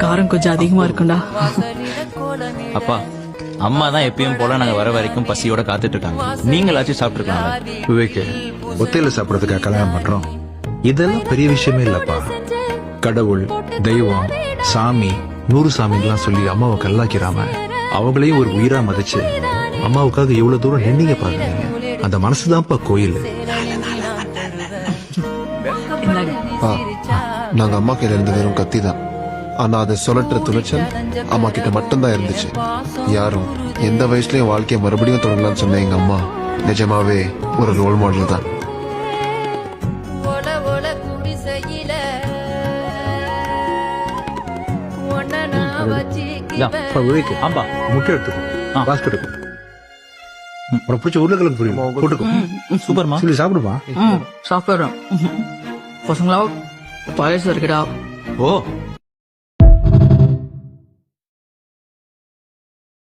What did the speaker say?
காரம் கொஞ்சம் அதிகமா இருக்கும்டா. அப்பா அம்மா தான் எப்பயும் போல நாங்க வர வரைக்கும் பசியோட காத்துட்டு இருக்காங்க. நீங்களாச்சும் சாப்பிட்டுருக்கலாம். விவேக், ஒத்தையில சாப்பிடறதுக்காக கல்யாணம் பண்றோம். இதெல்லாம் பெரிய விஷயமே இல்லப்பா. கடவுள், தெய்வம், சாமி, 100 சாமிங்கெல்லாம் சொல்லி அம்மாவை கல்லாக்கிறாம அவங்களையும் ஒரு உயிரா மதிச்சு அம்மாவுக்காக எவ்வளவு தூரம் நின்னீங்க பாருங்க. அந்த மனசுதான்ப்பா கோயில். நாங்க அம்மா கையில இருந்த வெறும் கத்தி தான். ஆனா அதை சொல்லட்டுற துணிச்சல் அம்மா கிட்ட மட்டும்தான் இருந்துச்சு. யாரும் எந்த வயசுலயும் வாழ்க்கையை மறுபடியும் தொடங்கலாம்னு சொன்ன எங்க அம்மா நிஜமாவே ஒரு ரோல் மாடல் தான். விவேக், ஆம்பா முட்டை எடுத்துக்கோ, பாஸ்கெட் எடுக்கும். உனக்கு பிடிச்ச உருளைக்கிழங்கு புரியுமா, போட்டுக்கோ. சூப்பர்மா. சொல்லி சாப்பிடுமா. சாப்பிடுறோம். பசங்களா பாயசம் இருக்குடா. ஓ